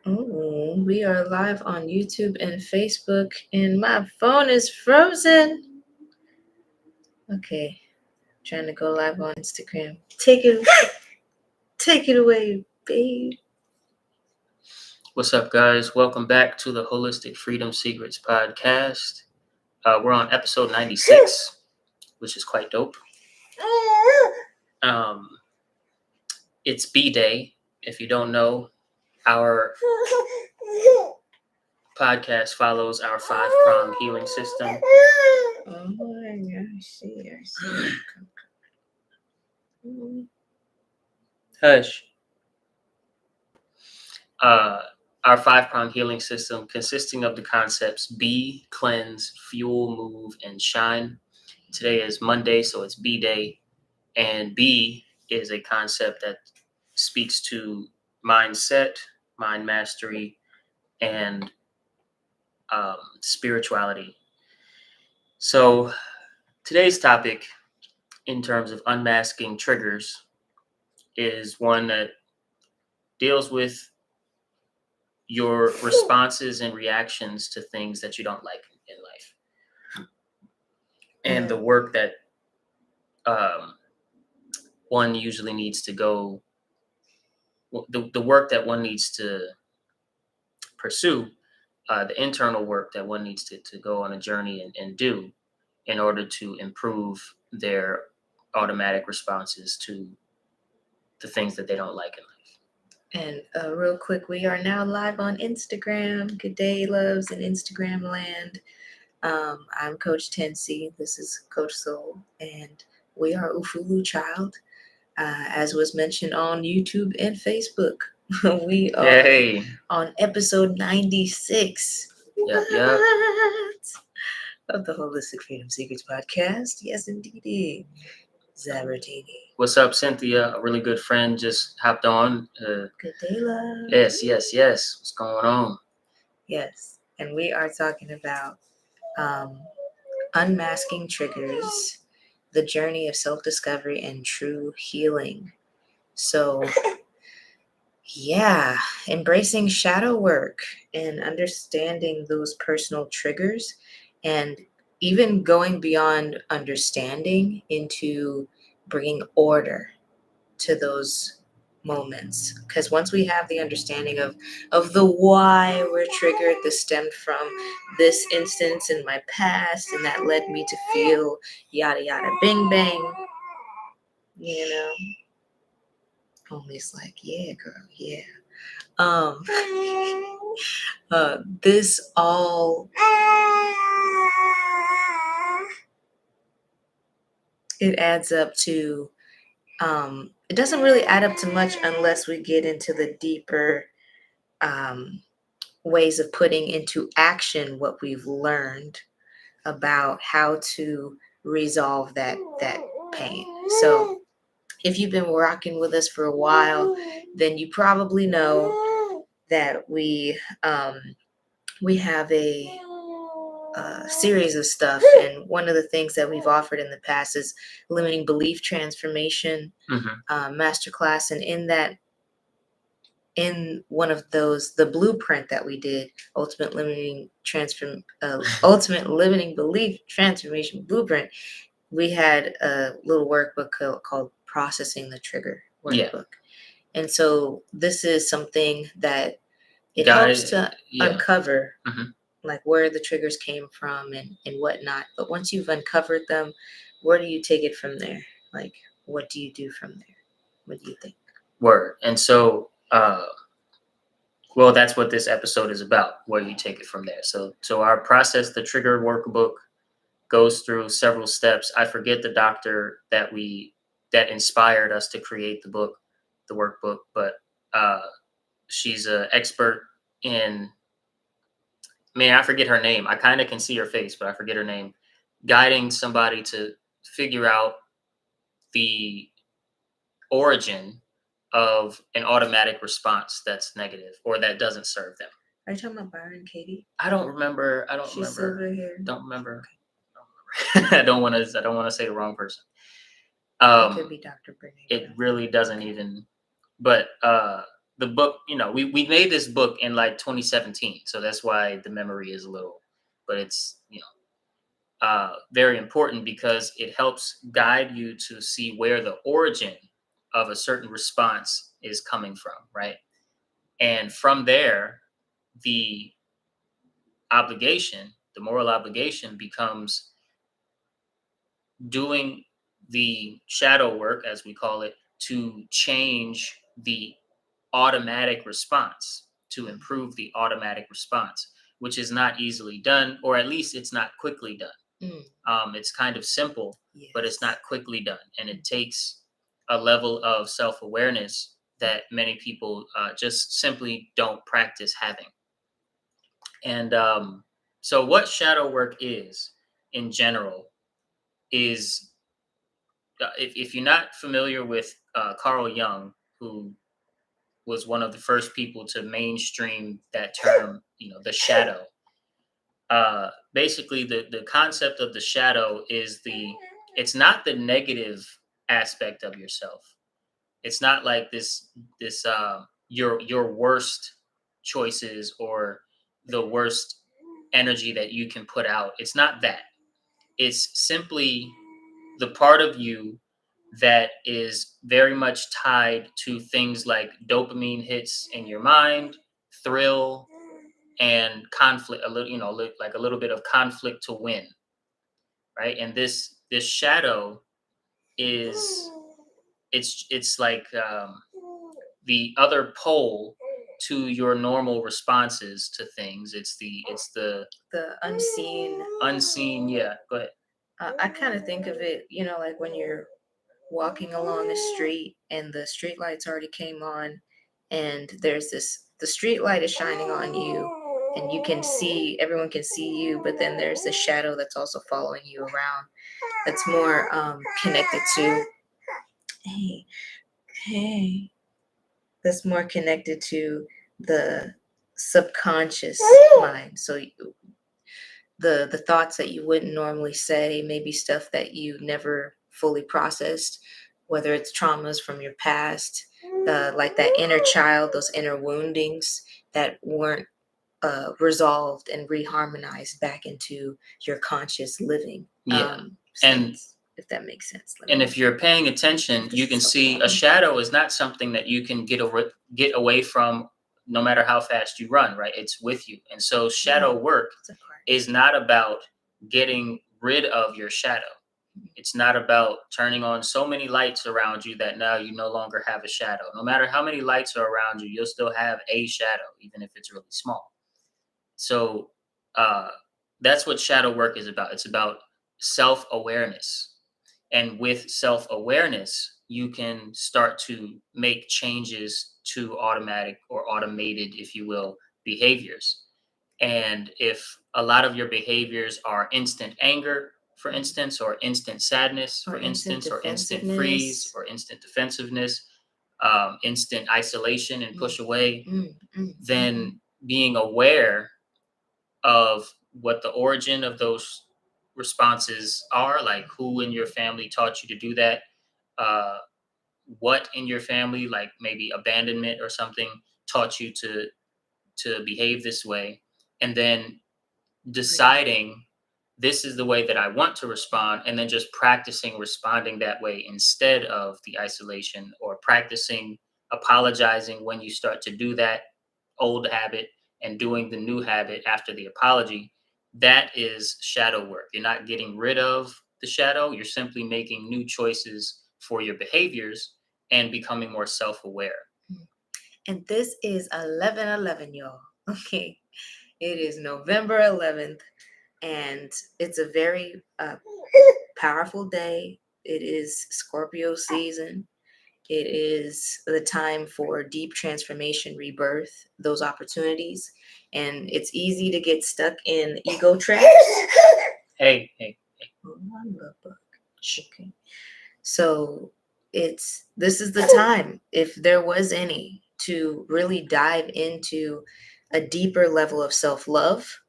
Oh, we are live on YouTube and Facebook, and my phone is frozen. Okay, trying to go live on Instagram. Take it away, babe. What's up, guys? Welcome back to the Holistic Freedom Secrets podcast. We're on episode 96, which is quite dope. It's B-Day. If you don't know, our podcast follows our 5-prong healing system. Oh my gosh, I see. Hush. Our 5-prong healing system consisting of the concepts be, cleanse, fuel, move, and shine. Today is Monday, so it's B-Day. And B is a concept that speaks to mindset, mind mastery, and spirituality. So today's topic, in terms of unmasking triggers, is one that deals with your responses and reactions to things that you don't like in life, and the work that one usually needs to go, the work that one needs to pursue, the internal work that one needs to go on a journey and do in order to improve their automatic responses to the things that they don't like in life. And real quick, we are now live on Instagram. Good day, loves in Instagram land. I'm Coach Tensi. This is Coach Soul, and we are Ufulu Child. As was mentioned on YouTube and Facebook, we are on episode 96. Yep. Of the Holistic Freedom Secrets podcast. Yes, indeed. Zabertini. What's up, Cynthia? A really good friend just hopped on. Good day, love. Yes. What's going on? Yes, and we are talking about unmasking triggers, the journey of self-discovery and true healing. So, yeah, embracing shadow work and understanding those personal triggers, and even going beyond understanding into bringing order to those moments. Because once we have the understanding of the why we're triggered, this stemmed from this instance in my past, and that led me to feel yada yada bing bang, you know. Homie's like, yeah, girl, yeah. This all it adds up to it doesn't really add up to much unless we get into the deeper ways of putting into action what we've learned about how to resolve that pain. So if you've been rocking with us for a while, then you probably know that we have a series of stuff, and one of the things that we've offered in the past is limiting belief transformation masterclass, and in one of those, the blueprint that we did, ultimate limiting belief transformation blueprint, we had a little workbook called processing the trigger workbook. And so this is something that it helps to uncover like where the triggers came from and whatnot. But once you've uncovered them, where do you take it from there? Like, what do you do from there? What do you think? Word. And so, well, that's what this episode is about, where you take it from there. So our process, the trigger workbook, goes through several steps. I forget the doctor that inspired us to create the book, the workbook, but she's an expert in, I forget her name. I kind of can see her face, but I forget her name. Guiding somebody to figure out the origin of an automatic response that's negative or that doesn't serve them. Are you talking about Byron Katie? I don't remember. She's silver hair. Don't remember. I don't want to say the wrong person. It could be Dr. Brittany. It really doesn't even But the book, we made this book in like 2017, so that's why the memory is a little, but it's very important because it helps guide you to see where the origin of a certain response is coming from, right? And from there, the the moral obligation becomes doing the shadow work, as we call it, to change the automatic response, to improve the automatic response, which is not easily done, or at least it's not quickly done. It's kind of simple, but it's Yes. not quickly done. And it takes a level of self awareness that many people just simply don't practice having. And so, what shadow work is in general is if you're not familiar with Carl Jung, who was one of the first people to mainstream that term, the shadow. Basically, the concept of the shadow is it's not the negative aspect of yourself. It's not like this your worst choices or the worst energy that you can put out. It's not that. It's simply the part of you that is very much tied to things like dopamine hits in your mind, thrill, and conflict. A little, like a little bit of conflict to win, right? And this shadow is it's like the other pole to your normal responses to things. The unseen. Unseen. Yeah, go ahead. I kind of think of it, like when you're walking along a street and the street lights already came on, and the street light is shining on you, and you can see, everyone can see you, but then there's the shadow that's also following you around. That's more connected to, hey, hey, that's more connected to the subconscious mind. So the thoughts that you wouldn't normally say, maybe stuff that you never fully processed, whether it's traumas from your past, like that inner child, those inner woundings that weren't resolved and reharmonized back into your conscious living. Yeah, and If that makes sense. and if you're paying attention, you can see a shadow is not something that you can get away from, no matter how fast you run, right? It's with you. And so shadow work is not about getting rid of your shadow. It's not about turning on so many lights around you that now you no longer have a shadow. No matter how many lights are around you, you'll still have a shadow, even if it's really small. So uh, that's what shadow work is about. It's about self awareness. And with self awareness, you can start to make changes to automatic or automated, if you will, behaviors. And if a lot of your behaviors are instant anger, for instance, or instant sadness, for instance, or instant freeze, or instant defensiveness, instant isolation and push away, then being aware of what the origin of those responses are, like who in your family taught you to do that, uh, what in your family, like maybe abandonment or something, taught you to behave this way, and then deciding this is the way that I want to respond, and then just practicing responding that way instead of the isolation, or practicing apologizing when you start to do that old habit and doing the new habit after the apology. That is shadow work. You're not getting rid of the shadow, you're simply making new choices for your behaviors and becoming more self aware. And this is 11/11, y'all. Okay. It is November 11th, and it's a very powerful day. It is Scorpio season. It is the time for deep transformation, rebirth, those opportunities. And it's easy to get stuck in ego traps. Hey. Oh, I love bug. Okay. So this is the time, if there was any, to really dive into a deeper level of self-love,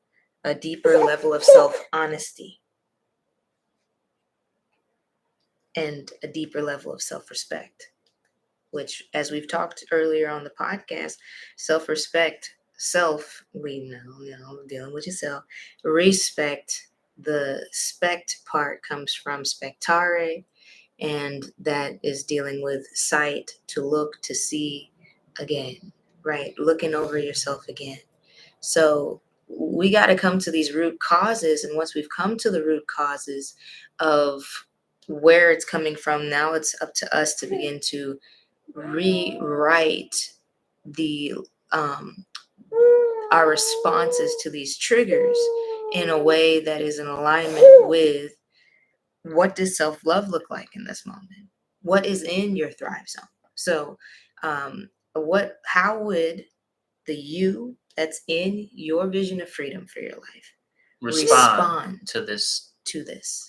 a deeper level of self-honesty, and a deeper level of self-respect. which, as we've talked earlier on the podcast, self-respect, dealing with yourself, respect, the spect part comes from spectare, and that is dealing with sight, to look, to see again, right? Looking over yourself again. So we got to come to these root causes. And once we've come to the root causes of where it's coming from, now it's up to us to begin to rewrite the our responses to these triggers in a way that is in alignment with what does self-love look like in this moment, what is in your thrive zone. So how would the you that's in your vision of freedom for your life respond to this to this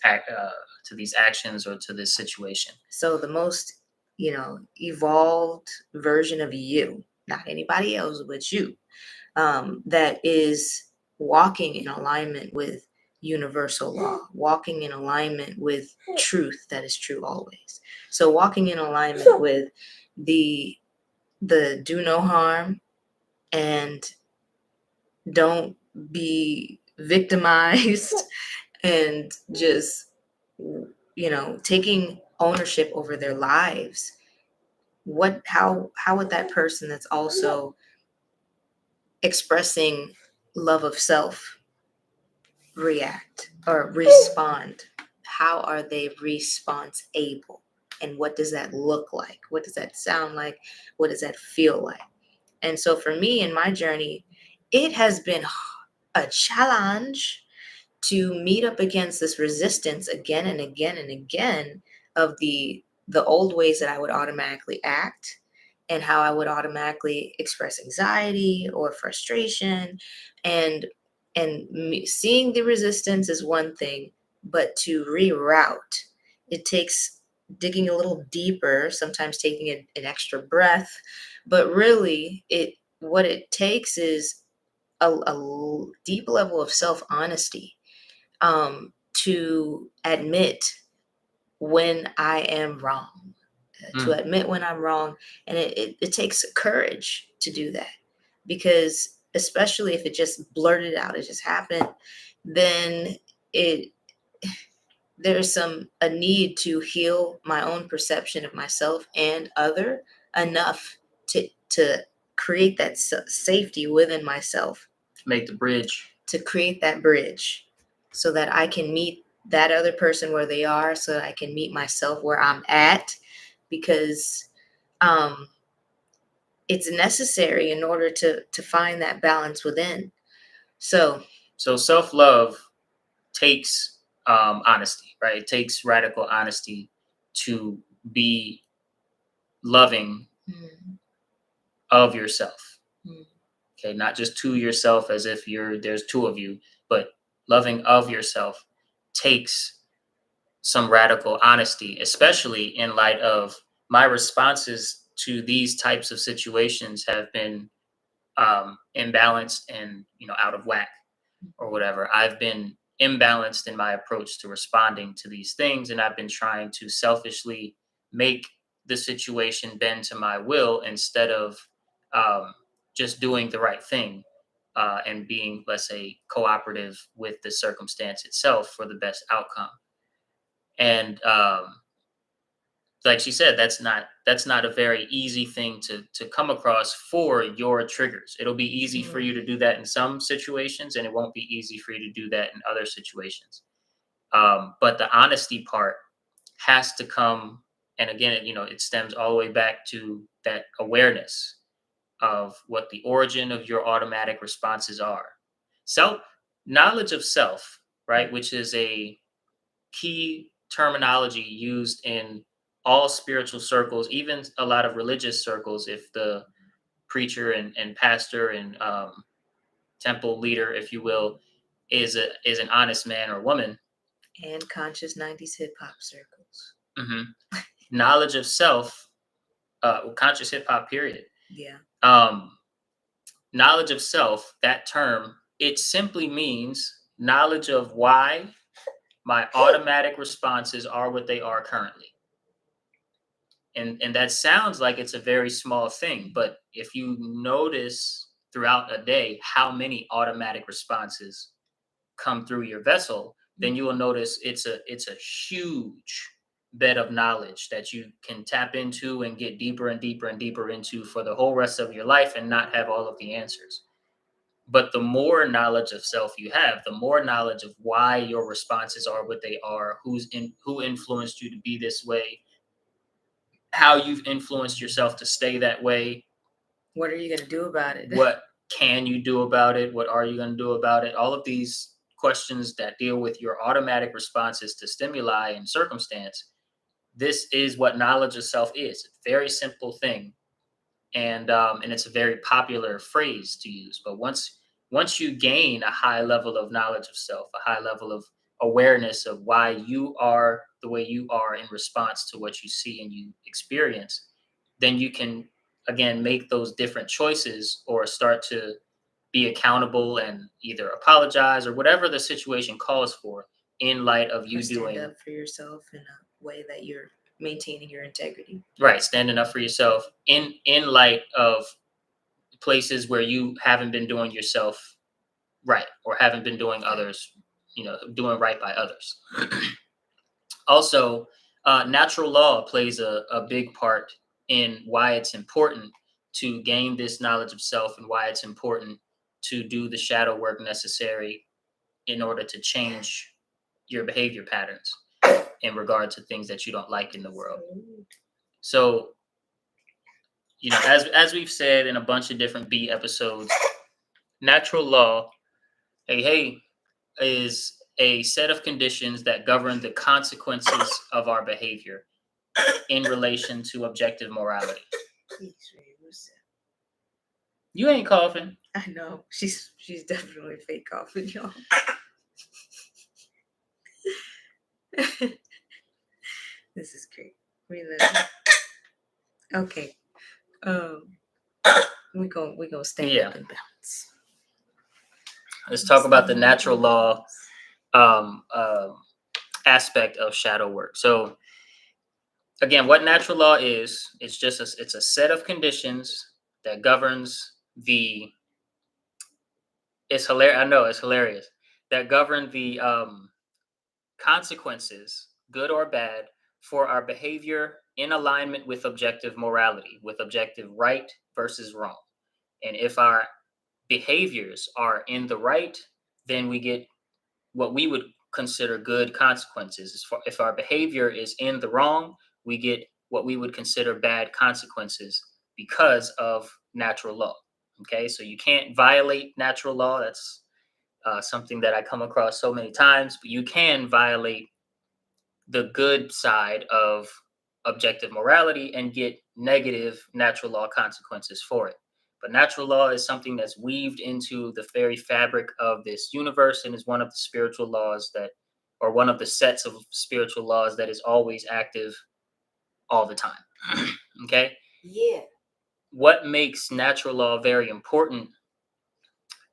to these actions or to this situation. So the most evolved version of you, not anybody else but you, that is walking in alignment with universal law, walking in alignment with truth that is true always. So walking in alignment with the do no harm, and don't be victimized, and just taking ownership over their lives. How would that person that's also expressing love of self react or respond? How are they response able? And what does that look like? What does that sound like? What does that feel like? And so for me in my journey, it has been a challenge to meet up against this resistance again and again and again of the old ways that I would automatically act, and how I would automatically express anxiety or frustration, and seeing the resistance is one thing, but to reroute, it takes digging a little deeper, sometimes taking an extra breath, but really what it takes is a deep level of self-honesty, to admit when I am wrong, to admit when I'm wrong. And it takes courage to do that, because especially if it just blurted out, it just happened, then it there's a need to heal my own perception of myself and other enough to create that safety within myself, Make the bridge. to create that bridge so that I can meet that other person where they are, so that I can meet myself where I'm at, because it's necessary in order to find that balance within. So self-love takes honesty, right? It takes radical honesty to be loving of yourself. Okay, not just to yourself as if there's two of you, but loving of yourself takes some radical honesty, especially in light of my responses to these types of situations have been imbalanced and out of whack or whatever. I've been imbalanced in my approach to responding to these things, and I've been trying to selfishly make the situation bend to my will instead of just doing the right thing, and being, let's say, cooperative with the circumstance itself for the best outcome. And like she said, that's not a very easy thing to come across for your triggers. It'll be easy for you to do that in some situations, and it won't be easy for you to do that in other situations. But the honesty part has to come, and again, it stems all the way back to that awareness of what the origin of your automatic responses are. Self knowledge of self, right, which is a key terminology used in all spiritual circles, even a lot of religious circles. If the preacher and pastor and temple leader, if you will, is an honest man or woman, and conscious 90s hip hop circles. Knowledge of self, conscious hip hop, period. Yeah. Knowledge of self, that term, it simply means knowledge of why my automatic responses are what they are currently. And that sounds like it's a very small thing, but if you notice throughout a day how many automatic responses come through your vessel, then you will notice it's a huge bed of knowledge that you can tap into and get deeper and deeper and deeper into for the whole rest of your life and not have all of the answers. But the more knowledge of self you have, the more knowledge of why your responses are what they are, who influenced you to be this way, how you've influenced yourself to stay that way, What are you going to do about it? what can you do about it, what are you going to do about it, all of these questions that deal with your automatic responses to stimuli and circumstance. This is what knowledge of self is. It's a very simple thing, and it's a very popular phrase to use. But once you gain a high level of knowledge of self, a high level of awareness of why you are the way you are in response to what you see and you experience, then you can again make those different choices or start to be accountable and either apologize or whatever the situation calls for in light of Or you stand doing up for yourself in a way that you're maintaining your integrity. right, standing up for yourself in light of places where you haven't been doing yourself right or haven't been doing others, doing right by others. Also, natural law plays a big part in why it's important to gain this knowledge of self and why it's important to do the shadow work necessary in order to change your behavior patterns in regard to things that you don't like in the world. So, as we've said in a bunch of different B episodes, natural law, hey, is a set of conditions that govern the consequences of our behavior in relation to objective morality. You ain't coughing. I know. She's definitely fake coughing, y'all. This is great. Okay. We gonna stand up and bounce. Let's talk about the natural law aspect of shadow work. So again, what natural law is, it's a set of conditions that governs the it's hilarious. I know it's hilarious. That govern the consequences, good or bad, for our behavior in alignment with objective morality, with objective right versus wrong. And if our behaviors are in the right, then we get what we would consider good consequences. If our behavior is in the wrong, we get what we would consider bad consequences because of natural law. Okay, so you can't violate natural law. That's something that I come across so many times, but you can violate the good side of objective morality and get negative natural law consequences for it. But natural law is something that's weaved into the very fabric of this universe and is one of the spiritual laws or one of the sets of spiritual laws that is always active all the time. Okay? Yeah. What makes natural law very important,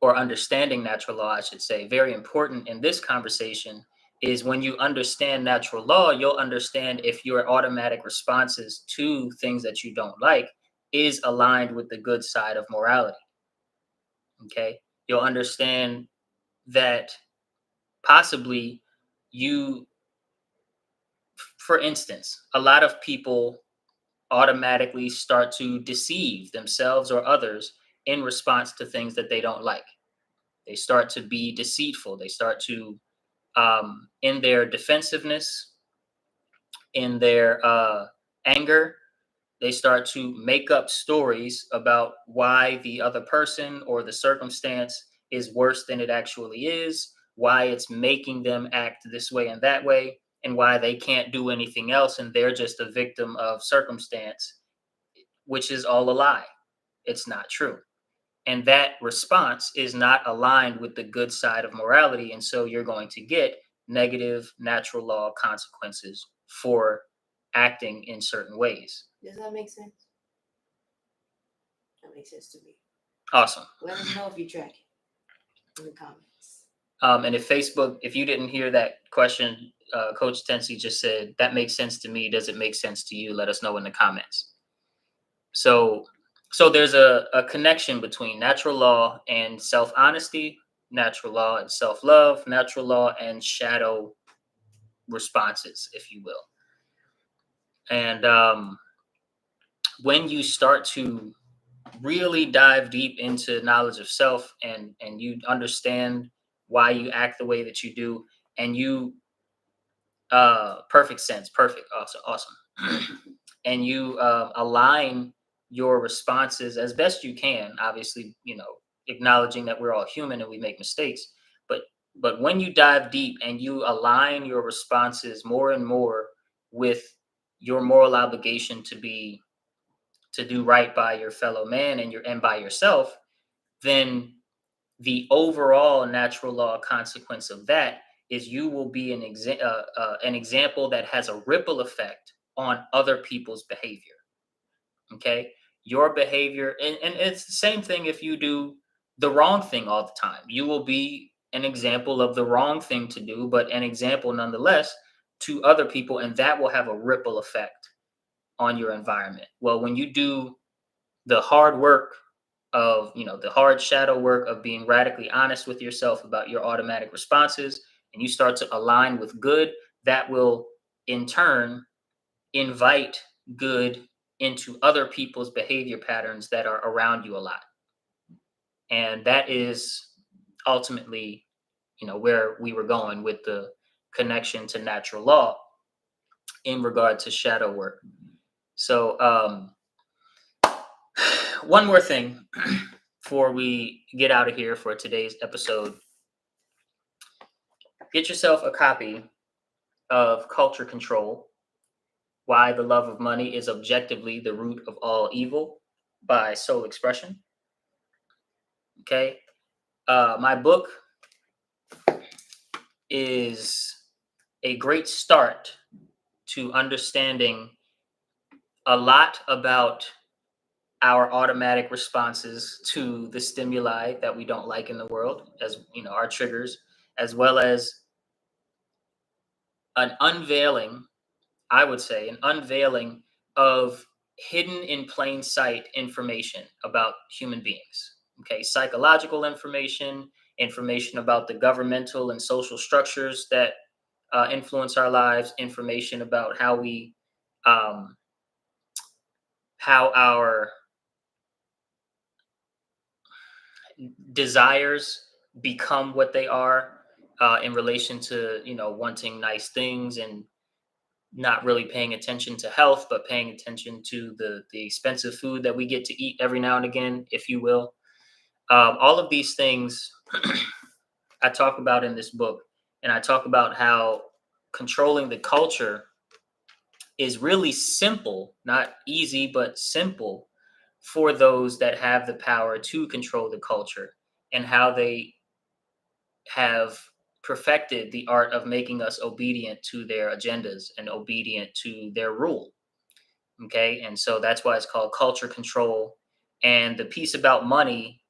or understanding natural law, I should say, very important in this conversation, is when you understand natural law, you'll understand if your automatic responses to things that you don't like is aligned with the good side of morality. Okay. You'll understand that possibly you, for instance, a lot of people automatically start to deceive themselves or others in response to things that they don't like. They start to be deceitful. They start to, in their defensiveness, in their anger, they start to make up stories about why the other person or the circumstance is worse than it actually is, why it's making them act this way and that way, and why they can't do anything else and they're just a victim of circumstance, which is all a lie. It's not true. And that response is not aligned with the good side of morality. And so you're going to get negative natural law consequences for acting in certain ways. Does that make sense? That makes sense to me. Awesome. Let us know if you track it in the comments. And if you didn't hear that question, Coach Tensi just said, that makes sense to me. Does it make sense to you? Let us know in the comments. So, so there's a connection between natural law and self-honesty, natural law and self-love, natural law and shadow responses, if you will. And when you start to really dive deep into knowledge of self, and you understand why you act the way that you do, and you perfect sense, perfect, awesome, awesome. And you align your responses as best you can, obviously, acknowledging that we're all human and we make mistakes. But when you dive deep and you align your responses more and more with your moral obligation to do right by your fellow man and by yourself, then the overall natural law consequence of that is you will be an example that has a ripple effect on other people's behavior. Okay, your behavior, and it's the same thing if you do the wrong thing all the time. You will be an example of the wrong thing to do, but an example nonetheless to other people, and that will have a ripple effect on your environment. Well, when you do the hard work of, the hard shadow work of being radically honest with yourself about your automatic responses, and you start to align with good, that will in turn invite good into other people's behavior patterns that are around you a lot. And that is ultimately, where we were going with the connection to natural law in regard to shadow work. So one more thing before we get out of here for today's episode. Get yourself a copy of Culture Control: Why the Love of Money is Objectively the Root of All Evil by Soul Expression. Okay. My book is a great start to understanding a lot about our automatic responses to the stimuli that we don't like in the world, as our triggers, as well as an unveiling, I would say, an unveiling of hidden in plain sight information about human beings. Okay, psychological information, information about the governmental and social structures that influence our lives, information about um, how our desires become what they are in relation to wanting nice things and not really paying attention to health, but paying attention to the expensive food that we get to eat every now and again, if you will. All of these things I talk about in this book, and I talk about how controlling the culture is really simple, not easy, but simple for those that have the power to control the culture, and how they have perfected the art of making us obedient to their agendas and obedient to their rule. Okay. And so that's why it's called culture control. And the piece about money,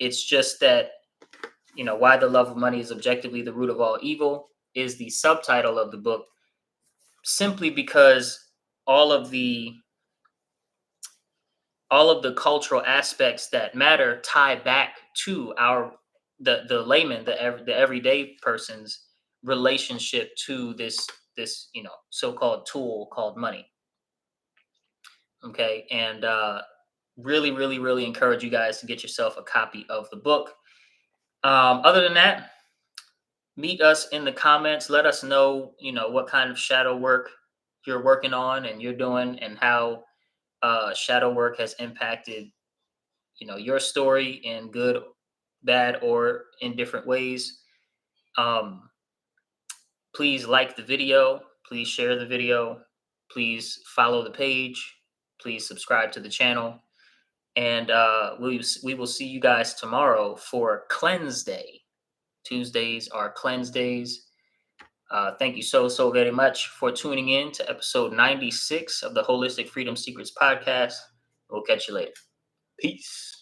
it's just that, why the love of money is objectively the root of all evil is the subtitle of the book, simply because all of the all of the cultural aspects that matter tie back to the layman, the everyday person's relationship to this so-called tool called money. Okay. And really, really, really encourage you guys to get yourself a copy of the book. Other than that, meet us in the comments. Let us know, what kind of shadow work you're working on and you're doing, and how shadow work has impacted, your story in good, bad, or in different ways. Um, please like the video. Please share the video. Please follow the page. Please subscribe to the channel. And we will see you guys tomorrow for Cleanse Day. Tuesdays are cleanse days. Thank you so very much for tuning in to episode 96 of the Holistic Freedom Secrets podcast. We'll catch you later. Peace.